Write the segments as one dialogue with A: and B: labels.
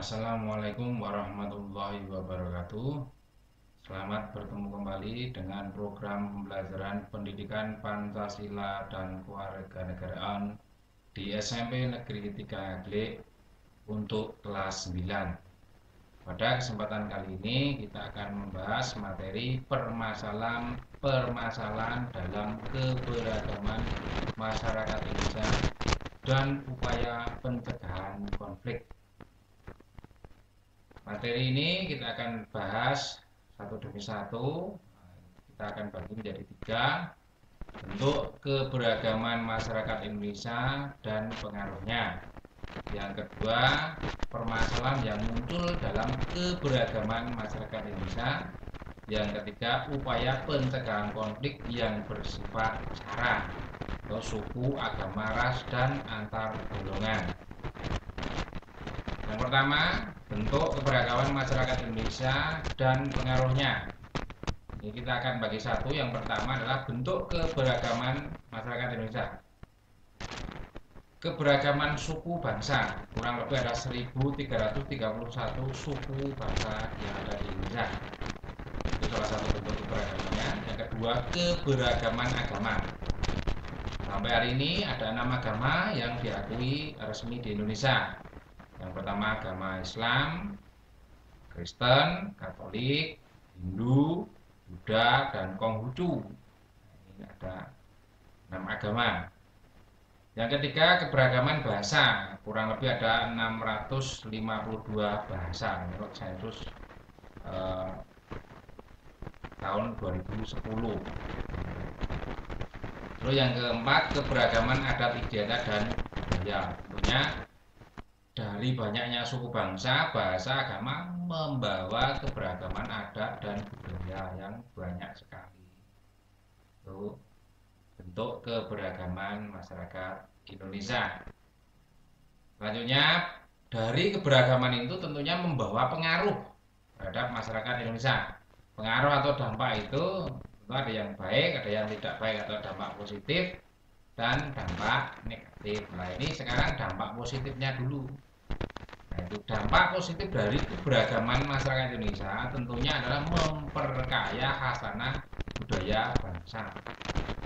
A: Assalamualaikum warahmatullahi wabarakatuh. Selamat bertemu kembali dengan program pembelajaran pendidikan Pancasila dan Kewarganegaraan di SMP Negeri 3 Glik untuk kelas 9. Pada kesempatan kali ini kita akan membahas materi permasalahan dalam keberagaman masyarakat Indonesia dan upaya pencegahan konflik. Materi ini kita akan bahas satu demi satu. Kita akan bagi menjadi 3. Bentuk keberagaman masyarakat Indonesia dan pengaruhnya. Yang kedua, permasalahan yang muncul dalam keberagaman masyarakat Indonesia. Yang ketiga, upaya pencegahan konflik yang bersifat sara atau suku, agama, ras, dan antar golongan. Yang pertama, bentuk keberagaman masyarakat Indonesia dan pengaruhnya. Ini kita akan bagi satu. Yang pertama adalah bentuk keberagaman masyarakat Indonesia. Keberagaman suku bangsa. Kurang lebih ada 1331 suku bangsa yang ada di Indonesia. Itu salah satu bentuk keberagamannya. Yang kedua, keberagaman agama. Sampai hari ini ada 6 agama yang diakui resmi di Indonesia. Yang pertama agama Islam, Kristen, Katolik, Hindu, Buddha, dan Konghucu. Ini ada 6 agama. Yang ketiga keberagaman bahasa. Kurang lebih ada 652 bahasa menurut sensus tahun 2010. Lalu yang keempat keberagaman adat istiadat dan budaya. Tentunya dari banyaknya suku bangsa, bahasa, agama membawa keberagaman adat dan budaya yang banyak sekali. Itu bentuk keberagaman masyarakat Indonesia. Selanjutnya, dari keberagaman itu tentunya membawa pengaruh terhadap masyarakat Indonesia. Pengaruh atau dampak itu tentu ada yang baik, ada yang tidak baik, atau dampak positif dan dampak negatif. Nah, ini sekarang dampak positifnya dulu. Nah, itu dampak positif dari keberagaman masyarakat Indonesia tentunya adalah memperkaya khasanah budaya bangsa.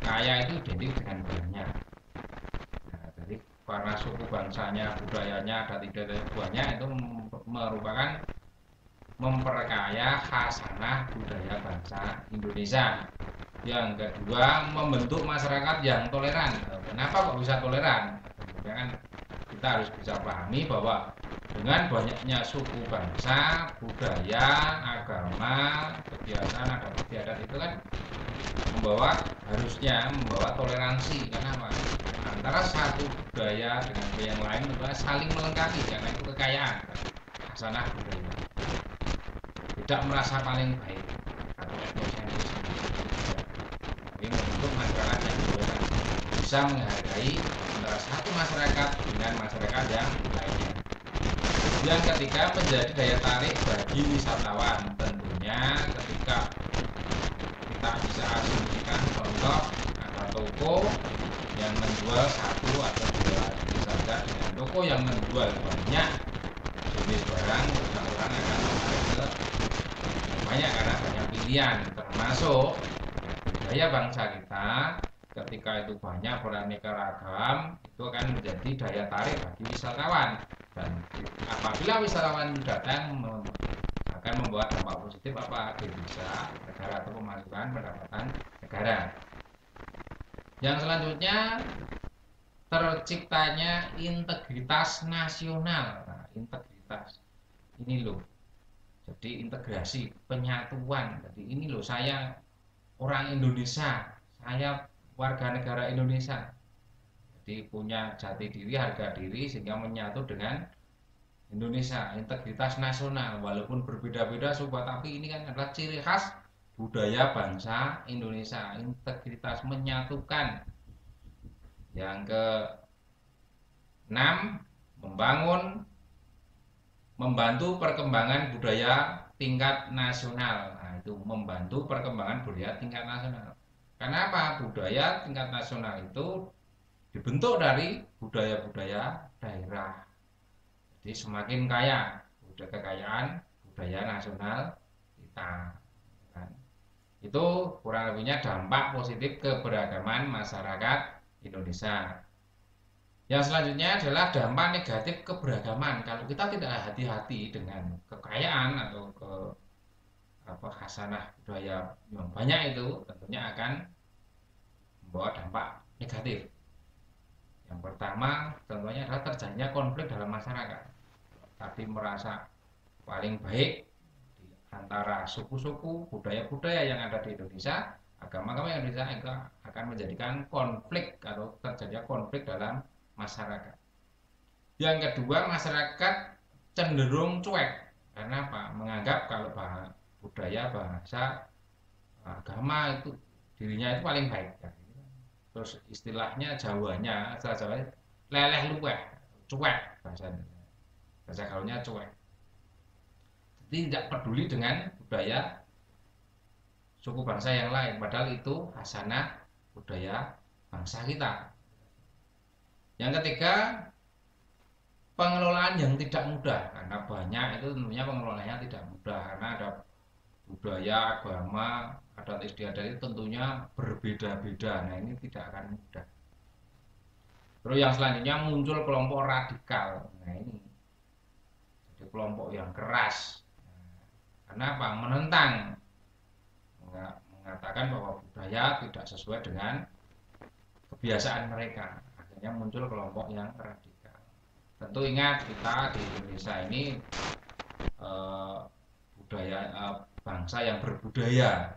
A: Kaya itu identik dengan banyak. Nah, jadi karena suku bangsanya, budayanya, adat istiadat banyak, itu merupakan memperkaya khasanah budaya bangsa Indonesia. Yang kedua, membentuk masyarakat yang toleran. Kenapa kok bisa toleran? Tentunya kan kita harus bisa pahami bahwa dengan banyaknya suku bangsa, budaya, agama, kebiasaan, adat istiadat itu kan harusnya membawa toleransi. Kenapa? Antara satu budaya dengan yang lain adalah saling melengkapi karena itu kekayaan khasanah budaya. Tidak merasa paling baik atau etnosentris. Ini membentuk masyarakat yang toleran, bisa menghargai antara satu masyarakat dengan masyarakat yang lainnya. Yang ketiga, menjadi daya tarik bagi wisatawan. Tentunya ketika kita bisa asumsikan contoh ada toko yang menjual satu atau dua saja, dengan toko yang menjual banyak jenis barang, orang akan tertarik banyak karena banyak pilihan. Termasuk budaya bangsa kita ketika itu banyak beraneka ragam, itu akan menjadi daya tarik bagi wisatawan. Dan apabila wisatawan datang akan membawa dampak positif apa di desa, negara atau pemasukan pendapatan negara. Yang selanjutnya, terciptanya integritas nasional. Nah, integritas ini loh, jadi integrasi, penyatuan. Jadi ini loh, saya orang Indonesia, saya warga negara Indonesia. Jadi punya jati diri, harga diri, sehingga menyatu dengan Indonesia. Integritas nasional, walaupun berbeda-beda suku, tapi ini kan adalah ciri khas budaya bangsa Indonesia. Integritas menyatukan. Yang ke-6, membantu perkembangan budaya tingkat nasional. Nah, itu membantu perkembangan budaya tingkat nasional. Kenapa? Budaya tingkat nasional itu dibentuk dari budaya-budaya daerah. Jadi semakin kaya kekayaan budaya nasional kita. Kan? Itu kurang lebihnya dampak positif keberagaman masyarakat Indonesia. Yang selanjutnya adalah dampak negatif keberagaman. Kalau kita tidak hati-hati dengan kekayaan atau khasanah budaya yang banyak itu, tentunya akan membawa dampak negatif. Yang pertama tentunya adalah terjadinya konflik dalam masyarakat. Tadi merasa paling baik di antara suku-suku, budaya-budaya yang ada di Indonesia, agama-agama yang Indonesia akan menjadikan konflik atau terjadinya konflik dalam masyarakat. Yang kedua, masyarakat cenderung cuek. Karena apa? Menganggap kalau budaya, bahasa, agama itu dirinya itu paling baik. Terus istilahnya Jawanya, istilah Jawanya leleh luweh, cuek bahasa gaulnya cuek. Jadi tidak peduli dengan budaya suku bangsa yang lain, padahal itu khasanah budaya bangsa kita. Yang ketiga, pengelolaan yang tidak mudah, karena banyak itu tentunya pengelolaannya tidak mudah, karena ada budaya, agama, adat istiadat itu tentunya berbeda-beda. Nah, ini tidak akan mudah. Terus yang selanjutnya muncul kelompok radikal. Nah, ini jadi kelompok yang keras. Karena apa? Menentang, mengatakan bahwa budaya tidak sesuai dengan kebiasaan mereka. Akhirnya muncul kelompok yang radikal. Tentu ingat, kita di Indonesia ini budaya bangsa yang berbudaya,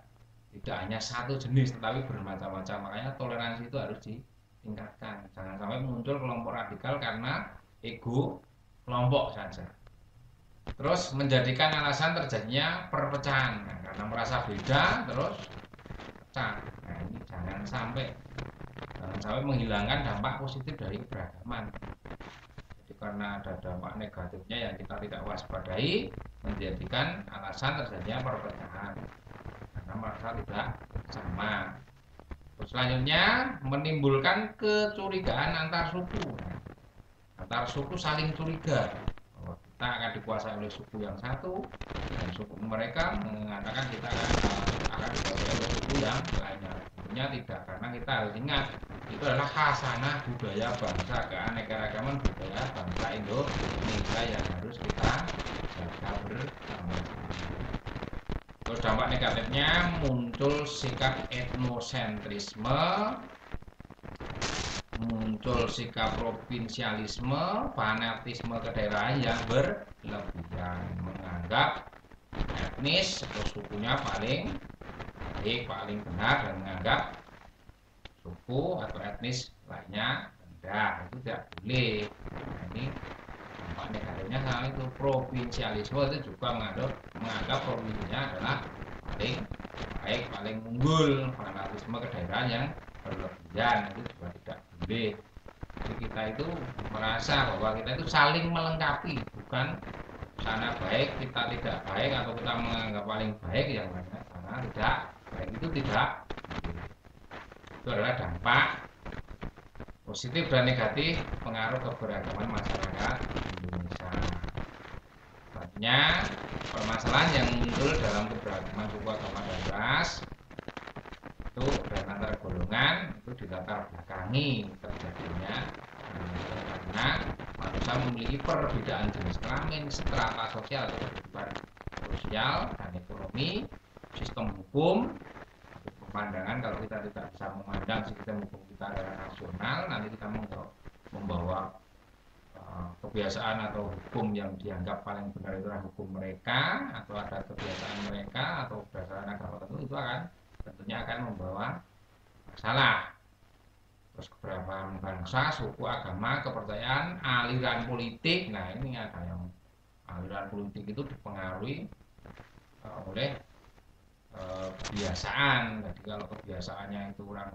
A: tidak hanya satu jenis tetapi bermacam-macam. Makanya toleransi itu harus ditingkatkan. Jangan sampai muncul kelompok radikal karena ego kelompok saja. Terus menjadikan alasan terjadinya perpecahan, karena merasa beda terus pecah. Nah, ini jangan sampai menghilangkan dampak positif dari keberagaman. Jadi karena ada dampak negatifnya yang kita tidak waspadai, menjadikan alasan terjadinya perpecahan karena merasa tidak sama. Terus selanjutnya menimbulkan kecurigaan antar suku. Antar suku saling curiga bahwa kita akan dikuasai oleh suku yang satu, dan suku mereka mengatakan kita akan dikuasai oleh suku yang lainnya. Tentunya tidak, karena kita harus ingat itu adalah khasanah budaya bangsa, keanekaragaman budaya bangsa Indonesia yang harus kita jaga bersama. Terus dampak negatifnya muncul sikap etnosentrisme, muncul sikap provinsialisme, fanatisme kedaerahan yang berlebihan, menganggap etnis atau sukunya paling baik, paling benar, dan menganggap suku atau etnis lainnya rendah. Itu tidak boleh. Nah, ini dampak negatifnya sama itu. Provinsialisme itu juga menganggap provinsinya adalah paling baik, paling unggul. Fanatisme kedaerahan yang berlebihan itu juga tidak boleh. Jadi kita itu merasa bahwa kita itu saling melengkapi, bukan sana baik kita tidak baik atau kita menganggap paling baik yang lainnya karena tidak baik. Itu tidak. Itu adalah dampak positif dan negatif pengaruh keberagaman masyarakat Indonesia. Selanjutnya, permasalahan yang muncul dalam keberagaman suku, agama, dan ras itu dan antar golongan itu dilatar belakangi terjadinya karena manusia memiliki perbedaan jenis kelamin, strata sosial atau kehidupan sosial dan ekonomi, sistem hukum, pandangan. Kalau kita tidak bisa memandang sistem hukum kita adalah nasional, nanti kita membawa kebiasaan atau hukum yang dianggap paling benar itu adalah hukum mereka, atau ada kebiasaan mereka atau berdasarkan agama tertentu, itu akan tentunya akan membawa masalah. Terus keberagaman bangsa, suku, agama, kepercayaan, aliran politik. Nah, ini ada yang aliran politik itu dipengaruhi oleh kebiasaan. Jadi kalau kebiasaannya itu orang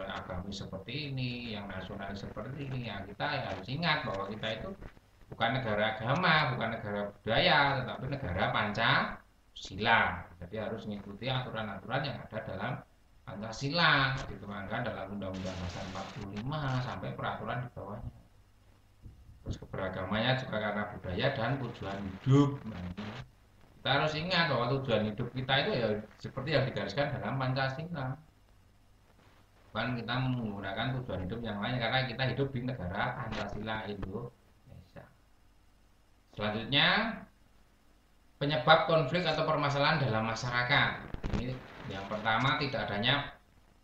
A: agamis seperti ini, yang nasionalis seperti ini, ya kita harus ingat bahwa kita itu bukan negara agama, bukan negara budaya, tetapi negara Pancasila. Jadi harus mengikuti aturan-aturan yang ada dalam Pancasila, dituangkan dalam Undang-Undang Dasar 45 sampai peraturan di bawahnya. Terus keberagaman agamanya juga karena budaya dan tujuan hidup. Nah, kita harus ingat bahwa tujuan hidup kita itu ya seperti yang digariskan dalam Pancasila. Bukan kita menggunakan tujuan hidup yang lain karena kita hidup di negara Pancasila Indonesia. Selanjutnya, penyebab konflik atau permasalahan dalam masyarakat. Ini yang pertama, tidak adanya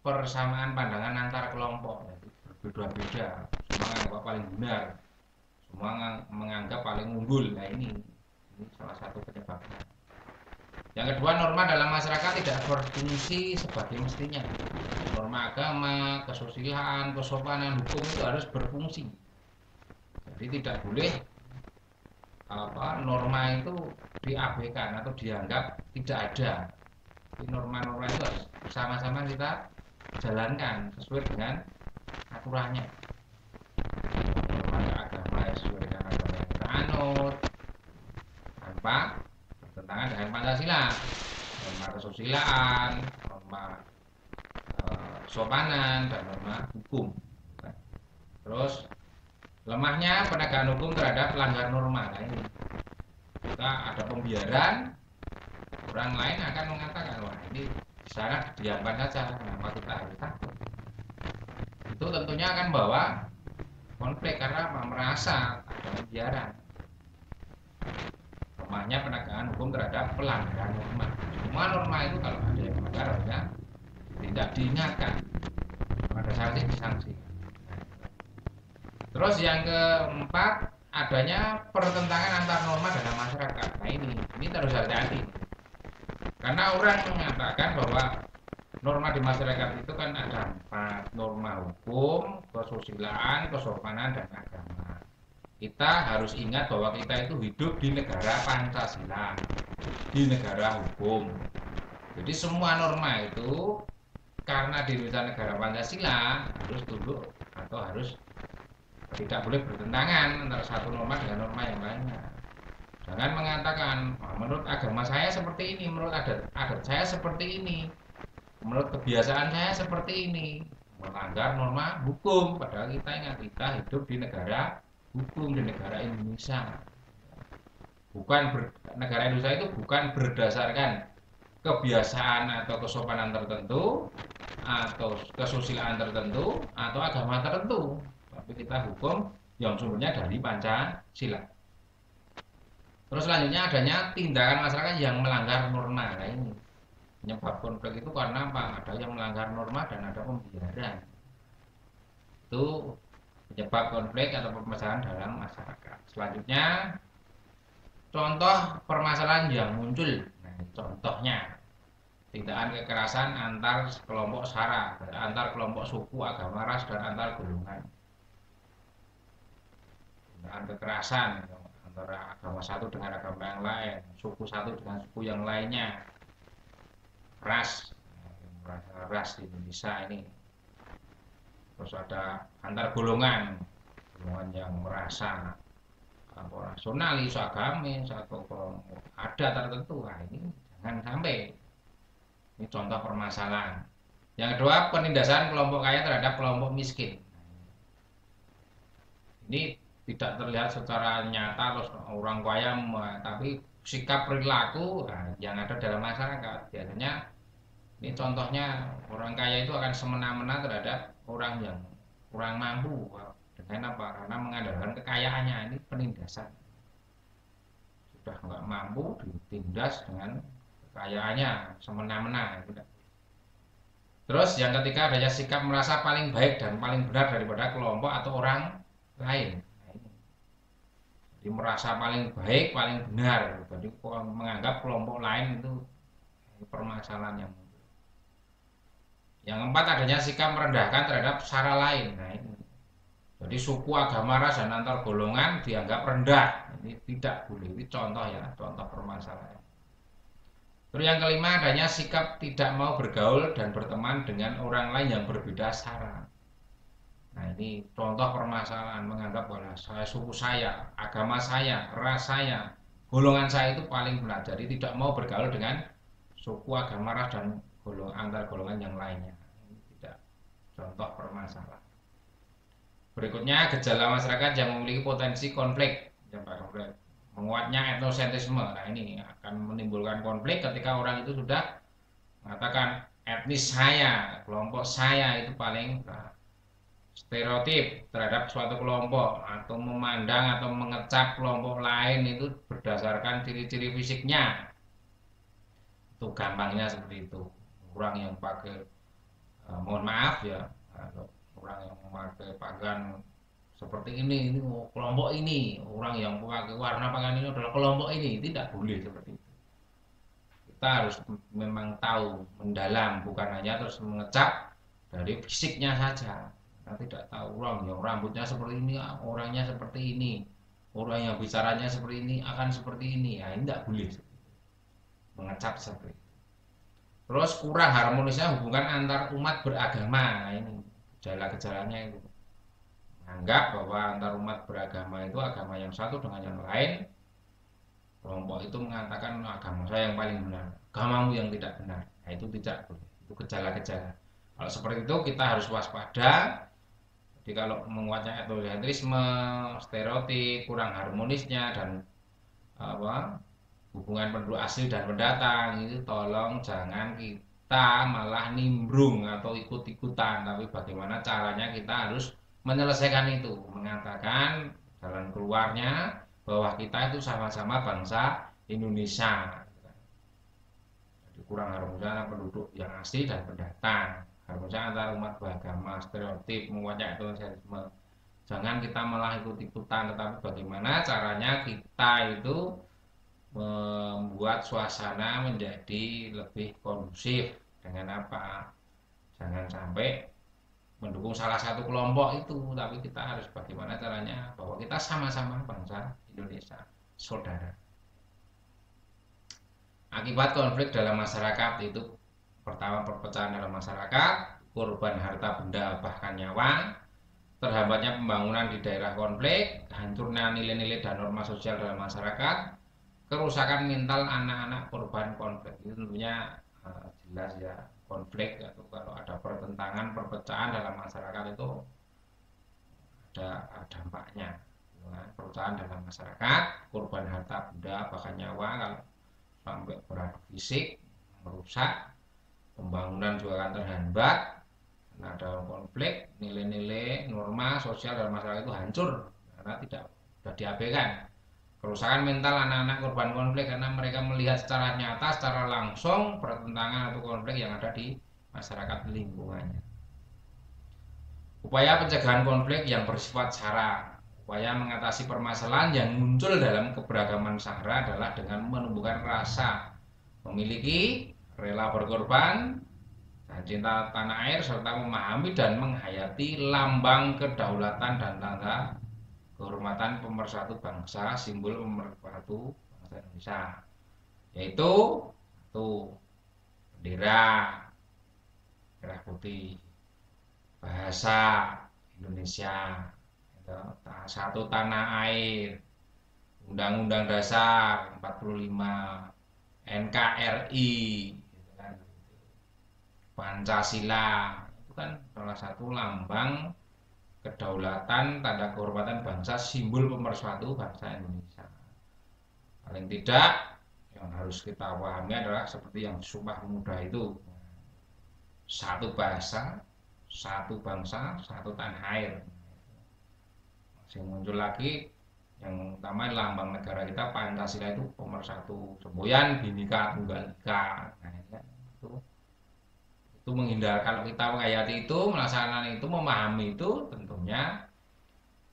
A: persamaan pandangan antar kelompok, berbeda-beda, semua menganggap paling benar, semua menganggap paling unggul. Nah, ini salah satu penyebabnya. Yang kedua, norma dalam masyarakat tidak berfungsi sebagai mestinya. Norma agama, kesusilaan, kesopanan, hukum itu harus berfungsi. Jadi tidak boleh norma itu diabaikan atau dianggap tidak ada. Norma-norma itu harus bersama-sama kita jalankan sesuai dengan aturannya. Norma agama sesuai dengan agama yang kita anut tanpa bertentangan dengan Pancasila. Norma kesusilaan, norma kesopanan, dan norma hukum. Terus lemahnya penegakan hukum terhadap pelanggar norma. Nah, ini kita ada pembiaran, orang lain akan mengatakan, wah ini di sana didiamkan saja, kenapa kita harus takut? Itu tentunya akan bawa konflik karena merasa ada pembiaran. Lemahnya penegakan hukum terhadap pelanggaran norma. Semua norma itu kalau ada yang melanggar harusnya tidak diingatkan, ada sanksi. Terus yang keempat, adanya pertentangan antar norma dalam masyarakat. Nah, ini harus hati-hati. Karena orang mengatakan bahwa norma di masyarakat itu kan ada 4, norma hukum, kesusilaan, kesopanan, dan agama. Kita harus ingat bahwa kita itu hidup di negara Pancasila, di negara hukum. Jadi semua norma itu karena di negara Pancasila harus tunduk atau harus tidak boleh bertentangan antara satu norma dengan norma yang lainnya. Jangan mengatakan, menurut agama saya seperti ini, menurut adat saya seperti ini, menurut kebiasaan saya seperti ini, melanggar norma hukum. Padahal kita ingat, kita hidup di negara hukum, di negara Indonesia. Negara Indonesia itu bukan berdasarkan kebiasaan atau kesopanan tertentu, atau kesusilaan tertentu, atau agama tertentu. Tapi kita hukum yang sumbernya dari Pancasila. Terus selanjutnya adanya tindakan masyarakat yang melanggar norma. Nah, ini penyebab konflik itu karena apa? Ada yang melanggar norma dan ada pembiaran. Itu penyebab konflik atau permasalahan dalam masyarakat. Selanjutnya, contoh permasalahan yang muncul. Nah, contohnya tindakan kekerasan antar kelompok sara, antar kelompok suku, agama, ras, dan antar golongan. Kekerasan antara agama satu dengan agama yang lain, suku satu dengan suku yang lainnya, ras di Indonesia ini. Terus ada antar golongan yang merasa nasionalis, agamis, atau ada tertentu. Nah, ini jangan sampai. Ini contoh permasalahan. Yang kedua, penindasan kelompok kaya terhadap kelompok miskin. Ini tidak terlihat secara nyata orang kaya, tapi sikap perilaku yang ada dalam masyarakat. Biasanya ini contohnya, orang kaya itu akan semena-mena terhadap orang yang kurang mampu. Dengan apa? Karena mengandalkan kekayaannya. Ini penindasan. Sudah nggak mampu, ditindas dengan kekayaannya semena-mena. Terus yang ketiga, adanya sikap merasa paling baik dan paling benar daripada kelompok atau orang lain. Jadi merasa paling baik, paling benar. Jadi menganggap kelompok lain itu permasalahan yang muncul. Yang keempat, adanya sikap merendahkan terhadap sara lain. Nah, ini. Jadi suku, agama, ras, dan antar golongan dianggap rendah. Ini tidak boleh. Ini contoh ya, contoh permasalahan. Terus yang kelima, adanya sikap tidak mau bergaul dan berteman dengan orang lain yang berbeda sara. Nah, ini contoh permasalahan, menganggap bahwa suku saya, agama saya, ras saya, golongan saya itu paling benar. Jadi tidak mau bergaul dengan suku, agama, ras, dan antar golongan yang lainnya. Ini tidak contoh permasalahan. Berikutnya, gejala masyarakat yang memiliki potensi konflik. Menguatnya etnosentrisme. Nah, ini akan menimbulkan konflik ketika orang itu sudah mengatakan etnis saya, kelompok saya itu paling stereotip terhadap suatu kelompok, atau memandang atau mengecap kelompok lain itu berdasarkan ciri-ciri fisiknya. Itu gampangnya seperti itu. Orang yang pakai mohon maaf ya, orang yang memakai pakaian seperti ini kelompok ini, orang yang pakai warna pakaian ini adalah kelompok ini, tidak boleh seperti itu. Kita harus memang tahu mendalam, bukan hanya terus mengecap dari fisiknya saja. Kita tidak tahu orang yang rambutnya seperti ini, orangnya seperti ini, orang yang bicaranya seperti ini akan seperti ini. Ya, ini tidak boleh mengecap seperti itu. Terus kurang harmonisnya hubungan antar umat beragama. Nah, ini gejala-gejalanya itu. Anggap bahwa antar umat beragama itu agama yang satu dengan yang lain. Kelompok itu mengatakan agama saya yang paling benar, agamamu yang tidak benar. Nah, itu tidak boleh. Itu gejala-gejala. Kalau seperti itu kita harus waspada. Jadi kalau menguatnya etnosentrisme, stereotip, kurang harmonisnya, dan hubungan penduduk asli dan pendatang, itu tolong jangan kita malah nimbrung atau ikut-ikutan, tapi bagaimana caranya kita harus menyelesaikan itu, mengatakan jalan keluarnya bahwa kita itu sama-sama bangsa Indonesia. Jadi kurang harmonisnya penduduk yang asli dan pendatang, harusnya antara umat beragama, stereotip, menguatnya etnosentrisme. Jangan kita malah ikut-ikutan, tetapi bagaimana caranya kita itu membuat suasana menjadi lebih kondusif. Dengan apa? Jangan sampai mendukung salah satu kelompok itu, tapi kita harus bagaimana caranya bahwa kita sama-sama bangsa Indonesia, saudara. Akibat konflik dalam masyarakat itu, pertama, perpecahan dalam masyarakat, korban harta benda bahkan nyawa, terhambatnya pembangunan di daerah konflik, hancurnya nilai-nilai dan norma sosial dalam masyarakat, kerusakan mental anak-anak korban konflik. Itu tentunya jelas ya, konflik atau kalau ada pertentangan, perpecahan dalam masyarakat itu ada dampaknya. Perpecahan dalam masyarakat, korban harta benda bahkan nyawa, kalau sampai beradu fisik, merusak, pembangunan juga akan terhambat. Karena ada konflik, nilai-nilai norma sosial dalam masyarakat itu hancur karena tidak sudah diabaikan. Kerusakan mental anak-anak korban konflik karena mereka melihat secara nyata, secara langsung pertentangan atau konflik yang ada di masyarakat lingkungannya. Upaya pencegahan konflik yang bersifat SARA. Upaya mengatasi permasalahan yang muncul dalam keberagaman SARA adalah dengan menumbuhkan rasa memiliki, rela berkorban, dan cinta tanah air, serta memahami dan menghayati lambang kedaulatan dan tanda kehormatan pemersatu bangsa, simbol pemersatu bangsa Indonesia, yaitu bendera merah putih, bahasa Indonesia, satu tanah air, Undang-Undang Dasar 45, NKRI, Pancasila. Itu kan salah satu lambang kedaulatan, tanda kehormatan bangsa, simbol pemersatu bangsa Indonesia. Paling tidak yang harus kita pahami adalah seperti yang Sumpah Pemuda itu, satu bahasa, satu bangsa, satu tanah air. Masih muncul lagi yang utama lambang negara kita Pancasila itu pemersatu, semboyan Bhinneka Tunggal Ika. Nah, itu menghindar, kalau kita menghayati itu, melaksanakan itu, memahami itu, tentunya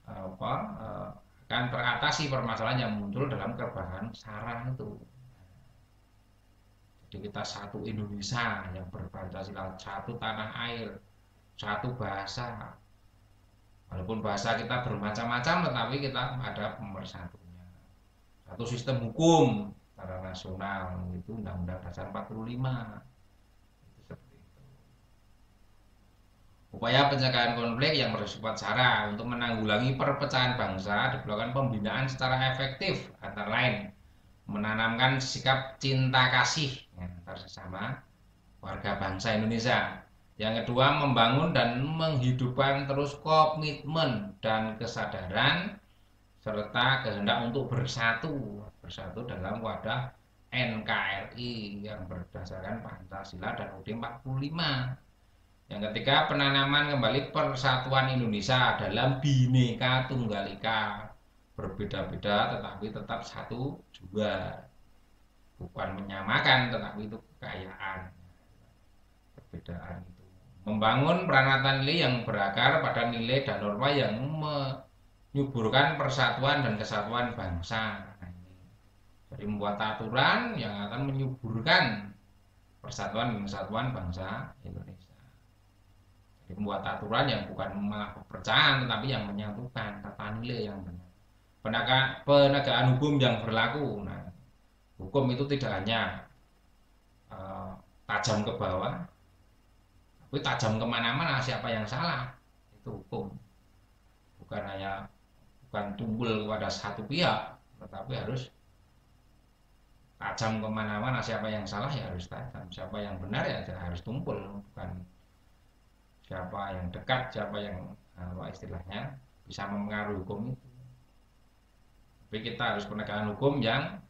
A: akan teratasi permasalahan yang muncul dalam keberagaman SARA itu. Jadi kita satu Indonesia yang berpancasila, satu tanah air, satu bahasa. Walaupun bahasa kita bermacam-macam, tetapi kita ada pemersatunya. Satu sistem hukum secara nasional, itu Undang-Undang Dasar 45. Upaya pencegahan konflik yang bersifat SARA untuk menanggulangi perpecahan bangsa diperlukan pembinaan secara efektif, antara lain menanamkan sikap cinta kasih antar sesama warga bangsa Indonesia. Yang kedua, membangun dan menghidupkan terus komitmen dan kesadaran serta kehendak untuk bersatu dalam wadah NKRI yang berdasarkan Pancasila dan UUD 45. Yang ketiga, penanaman kembali persatuan Indonesia dalam Bhinneka Tunggal Ika, berbeda-beda tetapi tetap satu jua, bukan menyamakan tetapi itu kekayaan, perbedaan itu. Membangun peranatan nilai yang berakar pada nilai dan norma yang menyuburkan persatuan dan kesatuan bangsa. Jadi membuat aturan yang akan menyuburkan persatuan dan kesatuan bangsa Indonesia. Jadi membuat aturan yang bukan malah perpecahan tetapi yang menyatukan, tata nilai yang benar. Penegakan hukum yang berlaku. Nah, hukum itu tidak hanya tajam ke bawah, tapi tajam kemana-mana. Siapa yang salah itu hukum. Bukan tumpul kepada satu pihak, tetapi harus tajam kemana-mana. Siapa yang salah ya harus tajam, siapa yang benar ya harus tumpul, bukan siapa yang dekat, siapa yang istilahnya bisa mempengaruhi hukum itu. Tapi kita harus penegakan hukum yang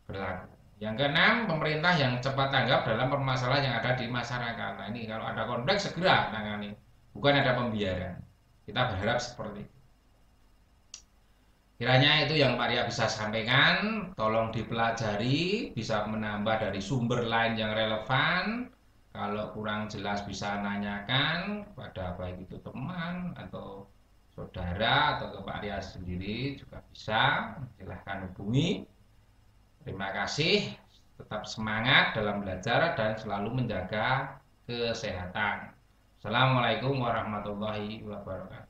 A: berlaku. Yang keenam, pemerintah yang cepat tanggap dalam permasalahan yang ada di masyarakat. Nah ini kalau ada konflik segera tangani, bukan ada pembiaran. Kita berharap seperti itu. Kiranya itu yang Pak Ria bisa sampaikan, tolong dipelajari, bisa menambah dari sumber lain yang relevan. Kalau kurang jelas bisa nanyakan kepada baik itu teman atau saudara atau ke Pak Ria sendiri juga bisa, silahkan hubungi. Terima kasih, tetap semangat dalam belajar dan selalu menjaga kesehatan. Assalamualaikum warahmatullahi wabarakatuh.